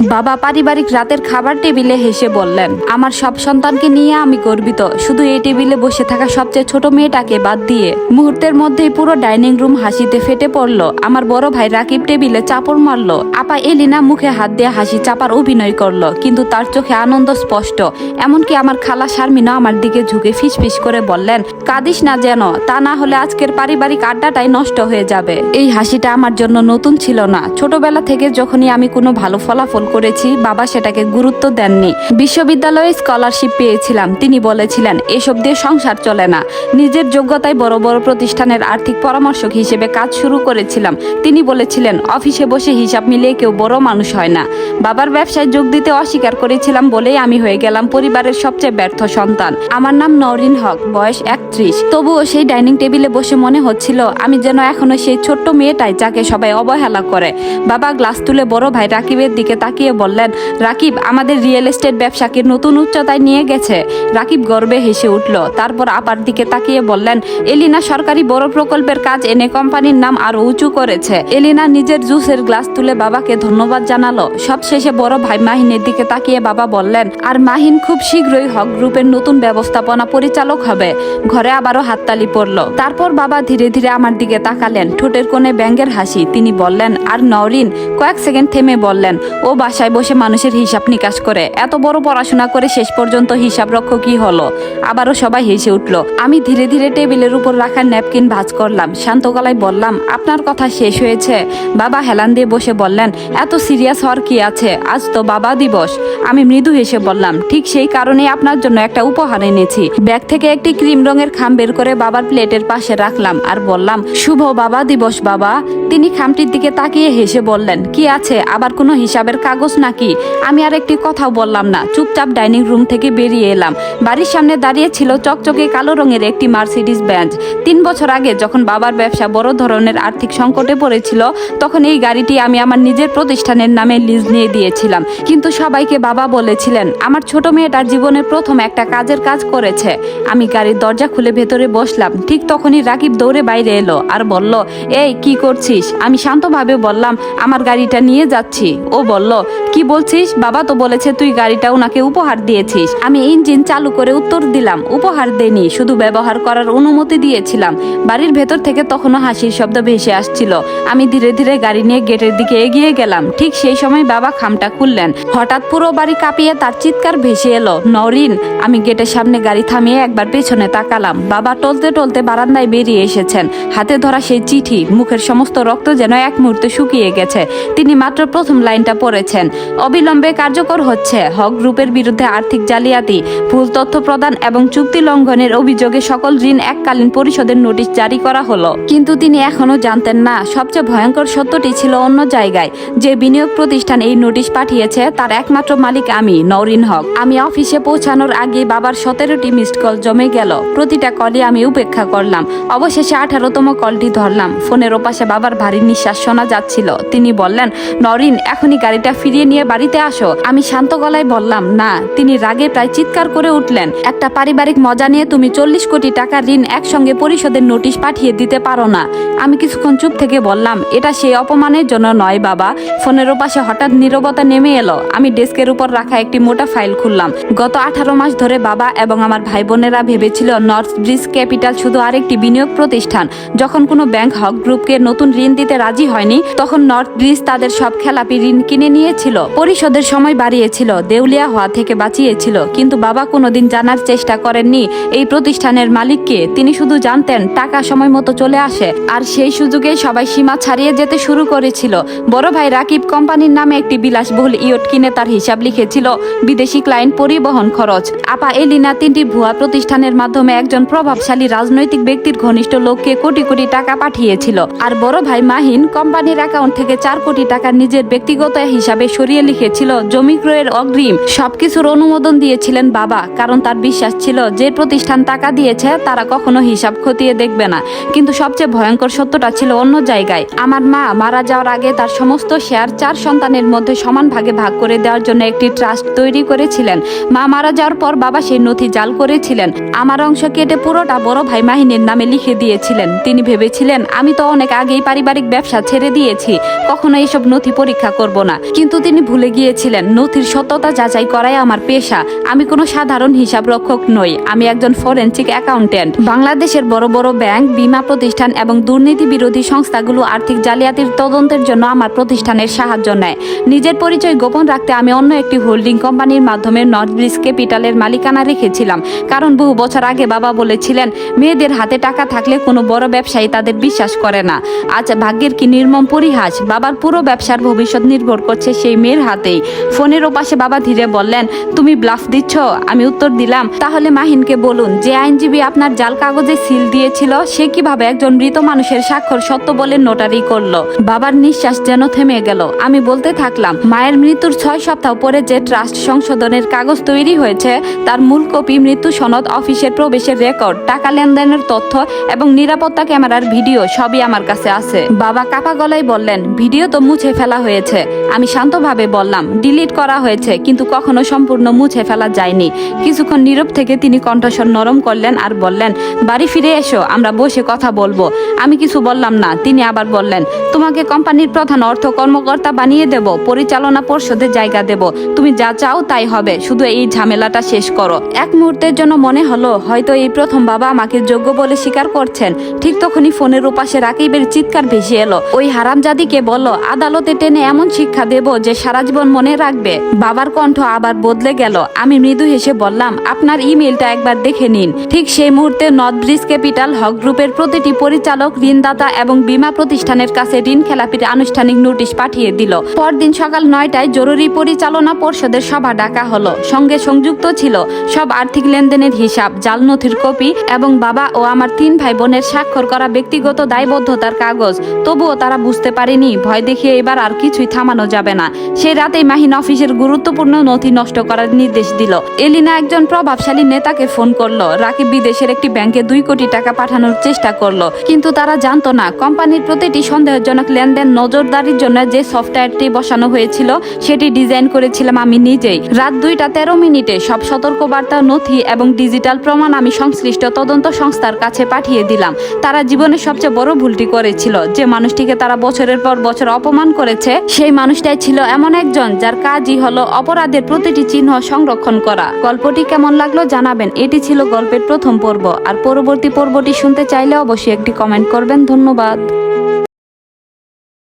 বাবা পারিবারিক রাতের খাবার টেবিলে হেসে বললেন, আমার সব সন্তানকে নিয়ে আমি গর্বিত, শুধু এই টেবিলে বসে থাকা সবচেয়ে ছোট মেয়েটাকে বাদ দিয়ে। মুহূর্তের মধ্যেই পুরো ডাইনিং রুম হাসিতে ফেটে পড়লো। আমার বড় ভাই রাকিব টেবিলে চাপড় মারলো। আপা এলিনা মুখে হাত দিয়ে হাসি চাপার অভিনয় করলো, কিন্তু তার চোখে আনন্দ স্পষ্ট। এমনকি আমার খালা শারমিনা আমার দিকে ঝুঁকে ফিসফিস করে বললেন, কাঁদিস না যেন, তা না হলে আজকের পারিবারিক আড্ডাটাই নষ্ট হয়ে যাবে। এই হাসিটা আমার জন্য নতুন ছিল না। ছোটবেলা থেকে যখনই আমি কোনো ভালো ফলাফল করেছি, বাবা সেটাকে গুরুত্ব দেননি। বিশ্ববিদ্যালয়ে স্কলারশিপ পেয়েছিলাম, তিনি বলেছিলেন এসব দিয়ে সংসার চলে না। নিজের যোগ্যতায় বড় বড় প্রতিষ্ঠানের আর্থিক পরামর্শক হিসেবে কাজ শুরু করেছিলাম। তিনি বলেছিলেন অফিসে বসে হিসাব মিলিয়ে কেউ বড় মানুষ হয় না। বাবার ব্যবসায় যোগ দিতে অস্বীকার করেছিলাম বলেই আমি হয়ে গেলাম পরিবারের সবচেয়ে ব্যর্থ সন্তান। আমার নাম নওরিন হক, বয়স 31। তবুও সেই ডাইনিং টেবিলে বসে মনে হচ্ছিল আমি যেন এখনো সেই ছোট্ট মেয়েটাই যাকে সবাই অবহেলা করে। বাবা গ্লাস তুলে বড় ভাই রাকিবের দিকে তাকিয়ে বললেন, রাকিব আমাদের রিয়েল এস্টেট ব্যবসাকে নতুন উচ্চতায় নিয়ে গেছে। রাকিব গর্বে হেসে উঠল। তারপর আপার দিকে তাকিয়ে বললেন, এলিনা সরকারি বড় প্রকল্পের কাজ এনে কোম্পানির নাম আরো উঁচু করেছে। এলিনা নিজের জুসের গ্লাস তুলে বাবাকে ধন্যবাদ জানালো। সবশেষে বড় ভাই মাহিনের দিকে তাকিয়ে বাবা বললেন, আর মাহিন খুব শীঘ্রই হক গ্রুপের নতুন ব্যবস্থাপনা পরিচালক হবে। ঘরে আবারও হাততালি পড়ল। তারপর বাবা ধীরে ধীরে আমার দিকে তাকালেন, ঠোঁটের কোণে ব্যঙ্গের হাসি। তিনি বললেন, আর নওরিন? কয়েক সেকেন্ড থেমে বললেন, ও বাসায় বসে মানুষের হিসাব নিকাশ করে, এত বড় পড়াশোনা করে শেষ পর্যন্ত হিসাব রক্ষক কি হলো? আবারও সবাই হেসে উঠল। আমি ধীরে ধীরে টেবিলের উপর রাখা ন্যাপকিন ভাঁজ করলাম। শান্ত গলায় বললাম, আপনার কথা শেষ হয়েছে? বাবা হেলান দিয়ে বসে বললেন, এত সিরিয়াস হওয়ার কি আছে, আজ তো বাবা দিবস। আমি মৃদু হেসে বললাম, ঠিক সেই কারণেই আপনার জন্য একটা উপহার এনেছি। ব্যাগ থেকে একটি ক্রিম রঙের খাম বের করে বাবার প্লেটের পাশে রাখলাম আর বললাম, শুভ বাবা দিবস বাবা। তিনি খামটির দিকে তাকিয়ে হেসে বললেন, কি আছে, আবার কোনো হিসাবের কাগজ নাকি? আমি আর একটি কথাও বললাম না, চুপচাপ ডাইনিং রুম থেকে বেরিয়ে এলাম। বাড়ির সামনে দাঁড়িয়ে ছিল চকচকে কালো রঙের একটি মার্সিডিজ বেঞ্জ। 3 বছর আগে যখন বাবার ব্যবসা বড় ধরনের আর্থিক সংকটে পড়েছিল, তখন এই গাড়িটি আমি আমার নিজের প্রতিষ্ঠানের নামে লিজ নিয়ে দিয়েছিলাম। কিন্তু সবাইকে বাবা বলেছিলেন আমার ছোট মেয়েটার জীবনের প্রথম একটা কাজের কাজ করেছে। আমি গাড়ির দরজা খুলে ভেতরে বসলাম। ঠিক তখনই রাকিব দৌড়ে বাইরে এলো আর বলল, এই কি করছিস? আমি শান্তভাবে বললাম, আমার গাড়িটা নিয়ে যাচ্ছি। ও বলল, কি বলছিস? বাবা তো বলেছে তুই গাড়িটা ওনাকে উপহার দিয়েছিস। আমি ইঞ্জিন চালু করে উত্তর দিলাম, উপহার দেনি, শুধু ব্যবহার করার অনুমতি দিয়েছিলাম। বাড়ির ভেতর থেকে তখনও হাসির শব্দ ভেসে আসছিল। আমি ধীরে ধীরে গাড়ি নিয়ে গেটের দিকে এগিয়ে গেলাম। ঠিক সেই সময় বাবা খামটা খুললেন। হঠাৎ পুরো বাড়ি কাঁপিয়ে তার চিৎকার ভেসে এলো, নওরিন! আমি গেটের সামনে গাড়ি থামিয়ে একবার পেছনে তাকালাম। বাবা টলতে টলতে বারান্দায় বেরিয়ে এসেছেন, হাতে ধরা সেই চিঠি। মুখের সমস্ত রক্ত যেন এক মুহূর্তে শুকিয়ে গেছে। তিনি মাত্র প্রথম লাইনটা পড়েছেন, অবিলম্বে কার্যকর হচ্ছে হক গ্রুপের বিরুদ্ধে আর্থিক জালিয়াতি, ভুল তথ্য প্রদান এবং চুক্তি লঙ্ঘনের অভিযোগে সকল ঋণ এককালীন পরিশোধের নোটিশ জারি করা হলো। কিন্তু তিনি এখনো জানতেন না, সবচেয়ে ভয়ঙ্কর সত্যটি ছিল অন্য জায়গায়। যে বিনিয়োগ প্রতিষ্ঠান এই নোটিশ পাঠিয়েছে তার একমাত্র মালিক আমি, নওরিন হক। আমি অফিসে পৌঁছানোর আগে বাবার 17টি মিসড কল জমে গেল। প্রতিটা কলই আমি উপেক্ষা করলাম। অবশেষে 18তম কলটি ধরলাম। ফোনের ওপাশে বাবার ভারী নিঃশ্বাস শোনা যাচ্ছিল। তিনি বললেন, নওরিন, এখনই গাড়িটা ফিরিয়ে নিয়ে বাড়িতে আসো। আমি শান্ত গলায় বললাম, না। তিনি রাগে প্রায় চিৎকার করে উঠলেন, একটা পারিবারিক মজা নিয়ে তুমি 40 কোটি টাকা ঋণ একসঙ্গে পরিশোধের নোটিশ পাঠিয়ে দিতে পারো না? আমি কিছুক্ষণ চুপ থেকে বললাম, এটা সেই অপমানের জন্য নয় বাবা। ফোনের ওপাশে হঠাৎ নীরবতা নেমে এলো। আমি ডেস্কের উপর রাখা একটি মোটা ফাইল খুললাম। গত 18 মাস ধরে বাবা এবং আমার ভাই বোনেরা ভেবেছিল নর্থ ব্রিজ ক্যাপিটাল শুধু আরেকটি বিনিয়োগ প্রতিষ্ঠান। যখন কোনো ব্যাংক হক গ্রুপকে নতুন ঋণ দিতে রাজি হয়নি, তখন নর্থ ব্রিজ তাদের সব খেলাপি ঋণ কিনে নিয়েছিল, পরিশোধের সময় বাড়িয়েছিল, দেউলিয়া হওয়া থেকে বাঁচিয়েছিল। কিন্তু বাবা কোনোদিন জানার চেষ্টা করেননি এই প্রতিষ্ঠানের মালিককে। তিনি শুধু জানতেন টাকা সময় মতো চলে আসে, আর সেই সুযোগে সবাই সীমা ছাড়িয়ে যেতে শুরু করেছিল। বড় ভাই রাকিব কোম্পানির নামে একটি বিলাসবহুল ইয়ট কিনে তার হিসাব লিখেছিল বিদেশি ক্লায়েন্ট পরিবহন খরচ। আপা এলিনা 3টি ভুয়া প্রতিষ্ঠানের মাধ্যমে একজন প্রভাবশালী রাজনৈতিক ব্যক্তির ঘনিষ্ঠ লোককে কোটি কোটি টাকা পাঠিয়েছিল। আর বড় ভাই মাহিন কোম্পানির অ্যাকাউন্ট থেকে 4 কোটি টাকা নিজের ব্যক্তিগত হিসাবে সরিয়ে লিখেছিল জমি ক্রয়ের অগ্রিম। সবকিছুর অনুমোদন দিয়েছিলেন বাবা, কারণ তার বিশ্বাস ছিল যে প্রতিষ্ঠান টাকা দিয়েছে তারা কখনো হিসাব খতিয়ে দেখবে না। কিন্তু সবচেয়ে ভয়ঙ্কর সত্যটা ছিল অন্য জায়গায়। আমার মা মারা যাওয়ার আগে তার সমস্ত শেয়ার 4 সন্তানের মধ্যে সমান ভাগে ভাগ করে দেওয়ার জন্য একটি ট্রাস্ট তৈরি করেছিলেন। মা মারা যাওয়ার পর বাবা সেই নথি জাল করেছিলেন। আমার অংশ কেটে পুরোটা বড় ভাই মাহিনের নামে লিখে দিয়েছিলেন। তিনি ভেবেছিলেন আমি তো অনেক আগেই পারিবারিক ব্যবসা ছেড়ে দিয়েছি, কখনো এসব নথি পরীক্ষা করব না। কিন্তু তিনি ভুলে গিয়েছিলেন নথির সত্যতা যাচাই করাই আমার পেশা। আমি কোনো সাধারণ হিসাব রক্ষক নই, আমি একজন ফরেনসিক অ্যাকাউন্টেন্ট। বাংলাদেশের বড় বড় ব্যাংক, বীমা প্রতিষ্ঠান এবং দুর্নীতি বিরোধী সংস্থাগুলো আর্থিক জালিয়াতির তদন্তের জন্য আমার প্রতিষ্ঠানের সাহায্য নেয়। নিজের পরিচয় গোপন রাখতে আমি অন্য একটি হোল্ডিং কোম্পানির মাধ্যমে নর্থ ব্রিজ ক্যাপিটালের মালিকানা রেখেছিলাম, কারণ বহু বছর আগে বাবা বলেছিলেন মেয়েদের হাতে টাকা থাকলে কোনো বড় ব্যবসায়ী তাদের বিশ্বাস করে না। আজ ভাগ্যের কি নির্মম পরিহাস, বাবার পুরো ব্যবসার ভবিষ্যৎ নির্ভর করছে সেই মেয়ের হাতেই। ফোনের ওপাশে বাবা ধীরে বললেন, তুমি ব্লাফ দিচ্ছ? আমি উত্তর দিলাম, তাহলে মাহিনকে বলুন যে আইনজীবী আপনার জাল কাগজে সিল দিয়েছিল সে কিভাবে একজন মৃত মানুষের স্বাক্ষর সত্য বলে নোটারি করলো। বাবার নিঃশ্বাস যেন থেমে গেল। আমি বলতে থাকলাম, মায়ের মৃত্যুর 6 সপ্তাহ পরে যে ট্রাস্ট সংশোধনের কাগজ তৈরি হয়েছে তার মূল কপি, মৃত্যু সনদ, অফিসের প্রবেশের রেকর্ড, টাকা লেনদেনের তথ্য এবং নিরাপত্তা ক্যামেরার ভিডিও সবই আমার কাছে আছে। বাবা কাপা গলায় বললেন, ভিডিও তো মুছে ফেলা হয়েছে। আমি শান্তভাবে বললাম, ডিলিট করা হয়েছে, কিন্তু কখনো সম্পূর্ণ মুছে ফেলা যায়নি। কিছুক্ষণ নীরব থেকে তিনি কণ্ঠস্বর নরম করলেন আর বললেন, বাড়ি ফিরে এসো, আমরা বসে কথা বলবো। আমি কিছু বললাম না। তিনি আবার বললেন, তোমাকে কোম্পানির প্রধান অর্থ কর্মকর্তা বানিয়ে দেব, পরিচালনা পর্ষদে জায়গা দেব, তুমি যা চাও তাই হবে, শুধু এই ঝামেলাটা শেষ করো। এক মুহূর্তের জন্য মনে হলো হয়তো এই প্রথম বাবা আমাকে যোগ্য বলে স্বীকার করছেন। ঠিক তখনই ফোনের ওপাশে রাকিবের চিৎকার ভেসে এলো, ওই হারামজাদিকে বলো আদালতে টেনে এমন শিক্ষা দেব যে সারা জীবন মনে রাখবে। বাবার কণ্ঠ আবার বদলে গেল। আমি মৃদু হেসে বললাম, আপনার ইমেলটা একবার দেখে নিন। ঠিক সেই মুহূর্তে নর্থ ব্রিজ ক্যাপিটাল হক গ্রুপের প্রতিটি পরিচালক, ঋণদাতা এবং বীমা প্রতিষ্ঠানের কাছে ঋণ খেলাপির আনুষ্ঠানিক নোটিশ পাঠিয়ে দিল। পরদিন সকাল 9টায় জরুরি পরিচালনা পর্ষদের সভা ডাকা হলো। সঙ্গে সংযুক্ত ছিল সব আর্থিক লেনদেনের হিসাব, জাল নথির কপি এবং বাবা ও আমার 3 ভাই বোনের স্বাক্ষর করা ব্যক্তিগত দায়বদ্ধতার কাগজ। তবুও তারা বুঝতে পারেনি ভয় দেখিয়ে এবার আর কিছুই থামানো যাবে না। সেই রাতেই মাহিন অফিসের গুরুত্বপূর্ণ নথি নষ্ট করার নির্দেশ দিল। এলিনা একজন প্রভাবশালী নেতাকে ফোন করলো। রাকিব বিদেশের একটি ব্যাংকে 2 কোটি টাকা পাঠানোর চেষ্টা করলো, কিন্তু তারা জানতো না কোম্পানির প্রতিটি সন্দেহজনক লেনদেন নজরদারির জন্য যে সফটওয়্যারটি বসানো হয়েছিল সেটি ডিজাইন করেছিলাম আমি নিজেই। রাত 2:13 সব সতর্কবার্তা, নথি এবং ডিজিটাল প্রমাণ আমি সংশ্লিষ্ট তদন্ত সংস্থার কাছে পাঠিয়ে দিলাম। তারা জীবনের সবচেয়ে বড় ভুলটি করেছিল। যে মানুষটিকে তারা বছরের পর বছর অপমান করেছে সেই মানুষটাই ছিল এমন একজন যার কাজই হলো অপরাধের প্রতিটি চিহ্ন সংরক্ষণ করা। গল্পটি কেমন লাগলো জানাবেন। এটি ছিল গল্পের প্রথম পর্ব। আর পরবর্তী পর্বটি শুনতে চাইলে অবশ্যই একটি কমেন্ট করবেন। ধন্যবাদ।